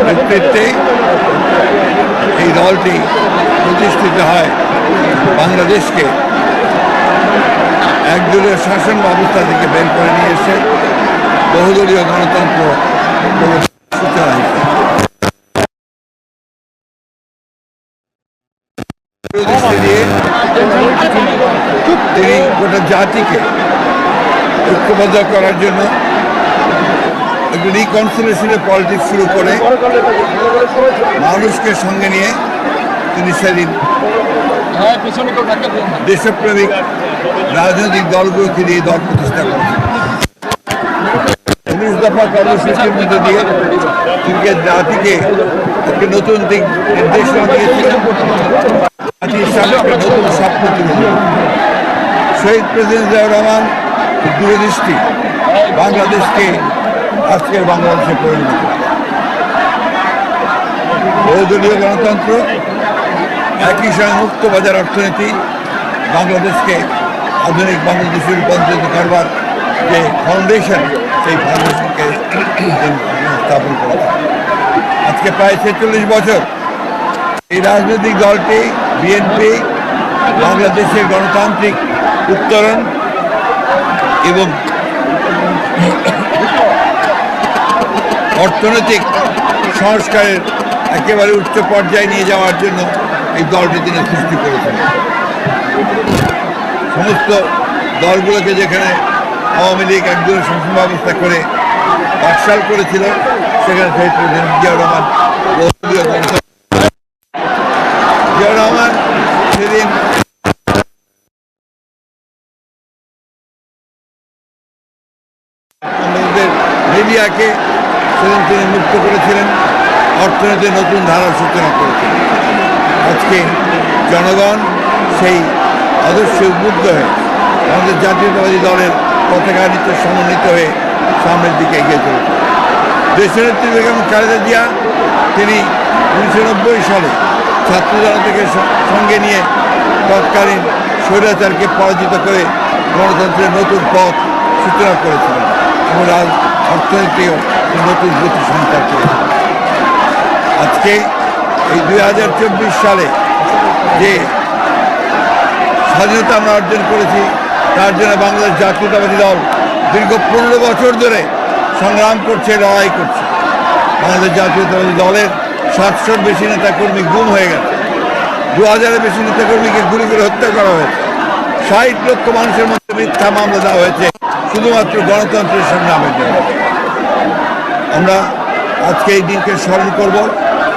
নেতৃত্বে এই দলটি প্রতিষ্ঠিত হয় বাংলাদেশকে একদলীয় শাসন ব্যবস্থা থেকে বের করে নিয়ে এসে বহুদলীয় গণতন্ত্র সূচনা হিসেবে দিয়ে তিনি গোটা জাতিকে ঐক্যবদ্ধ করার জন্য একটু রিকনসিলিয়েশনের পলিটিক্স শুরু করে মানুষকে সঙ্গে নিয়ে তিনি সেদিন দেশপ্রেমিক রাজনৈতিক দলগুলোকে দিয়ে দল প্রতিষ্ঠা করেছেন। 19 দফা কর্মসূচির মধ্যে দিয়ে তিনি জাতিকে একটি নতুন দিক নির্দেশনা দিয়েছিলেন, জাতির সামনে নতুন স্বপ্ন তুলে দিলেন। শহীদ প্রেসিডেন্ট জিয়াউর রহমান দূরদৃষ্টি বাংলাদেশকে আজকের বাংলাদেশে পরিণত বহুদলীয় গণতন্ত্র, একই সঙ্গে মুক্ত বাজার অর্থনীতি বাংলাদেশকে আধুনিক বাংলাদেশে রূপান্তরিত করবার যে ফাউন্ডেশন, সেই ফাউন্ডেশনকে স্থাপন করেছে। আজকে প্রায় 46 বছর এই রাজনৈতিক দলটি বিএনপি বাংলাদেশের গণতান্ত্রিক উত্তরণ এবং অর্থনৈতিক সংস্কারের একেবারে উচ্চ পর্যায়ে নিয়ে যাওয়ার জন্য এই দলটি তিনি সৃষ্টি করেছেন। সমস্ত দলগুলোকে যেখানে আওয়ামী লীগ একদলীয় শাসন ব্যবস্থা করে বাকশাল করেছিল, সেখানে শহীদ প্রেসিডেন্ট জিয়াউর রহমান সেদিন আমাদের মিডিয়াকে সেদিন তিনি মুক্ত করেছিলেন, অর্থনীতির নতুন ধারার সূচনা করেছিলেন। আজকে জনগণ সেই আদর্শে উদ্বুদ্ধ হয়ে আমাদের জাতীয়তাবাদী দলের পতাকা নিতে সমন্বিত হয়ে সামনের দিকে এগিয়ে চলেছে। দেশনেত্রী বেগম খালেদা জিয়া তিনি 1990 সালে ছাত্র জনতাকে সঙ্গে নিয়ে তৎকালীন স্বৈরাচারকে পরাজিত করে গণতন্ত্রের নতুন পথ সূচনা করেছিলেন এবং অর্থনীতিও নতুন গতি সঞ্চার করেছিলেন। আজকে এই 2024 সালে যে স্বাধীনতা আমরা অর্জন করেছি, তার জন্য বাংলাদেশ জাতীয়তাবাদী দল দীর্ঘ 15 বছর ধরে সংগ্রাম করছে, লড়াই করছে। বাংলাদেশ জাতীয়তাবাদী দলের 700-র বেশি নেতাকর্মী গুম হয়ে গেছে, 2000-এর বেশি নেতাকর্মীকে গুলি করে হত্যা করা হয়েছে, 60 লক্ষ মানুষের মধ্যে মিথ্যা মামলা দেওয়া হয়েছে শুধুমাত্র গণতন্ত্রের সংগ্রামের জন্য। আমরা আজকে এই দিনকে স্মরণ করব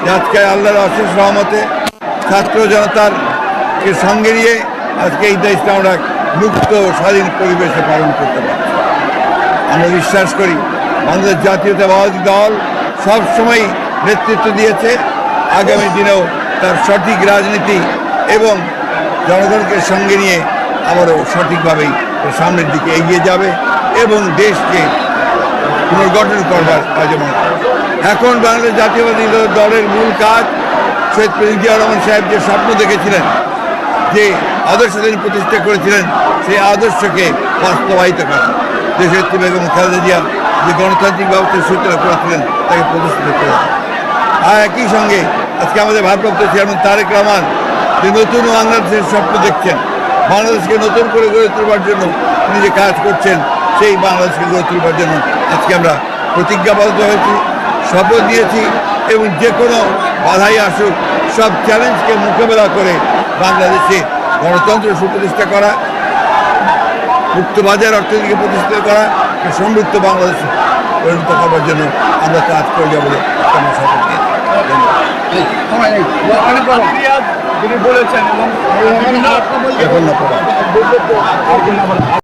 যে আজকে আল্লাহর অশেষ রহমতে ছাত্র জনতারকে সঙ্গে নিয়ে আজকে এই দেশটা আমরা মুক্ত স্বাধীন পরিবেশে পালন করতে পারছি। আমরা বিশ্বাস করি বাংলাদেশ জাতীয়তাবাদী দল সবসময় নেতৃত্ব দিয়েছে, আগামী দিনেও তার সঠিক রাজনীতি এবং জনগণকে সঙ্গে নিয়ে আবারও সঠিকভাবেই সামনের দিকে এগিয়ে যাবে এবং দেশকে পুনর্গঠন করবার কাজে মনে করে। এখন বাংলাদেশ জাতীয়তাবাদী দলের মূল কাজ শহীদ প্রেসিডেন্ট জিয়াউর রহমান সাহেব যে স্বপ্ন দেখেছিলেন, যে আদর্শ তিনি প্রতিষ্ঠা করেছিলেন, সেই আদর্শকে বাস্তবায়িত করা। দেশনেত্রী বেগম খালেদা জিয়া যে গণতান্ত্রিক ব্যবস্থার সূচনা করেছিলেন তাকে প্রতিষ্ঠিত করা। আর একই সঙ্গে আজকে আমাদের ভারপ্রাপ্ত চেয়ারম্যান তারেক রহমান যে নতুন বাংলাদেশের স্বপ্ন দেখছেন, বাংলাদেশকে নতুন করে গড়ে তোলবার জন্য তিনি যে কাজ করছেন, সেই বাংলাদেশকে গড়ে তোলবার জন্য আজকে আমরা প্রতিজ্ঞাবদ্ধ হয়েছি, শপথ নিয়েছি এবং যে কোনো বাধাই আসুক সব চ্যালেঞ্জকে মোকাবেলা করে বাংলাদেশে গণতন্ত্র সুপ্রতিষ্ঠা করা, মুক্ত বাজার অর্থনীতিকে প্রতিষ্ঠিত করা, সমৃদ্ধ বাংলাদেশ পরিণত করবার জন্য আমরা কাজ করে যাবো বলে আমরা শপথ নিয়েছি। তিনি বলেছেন এবং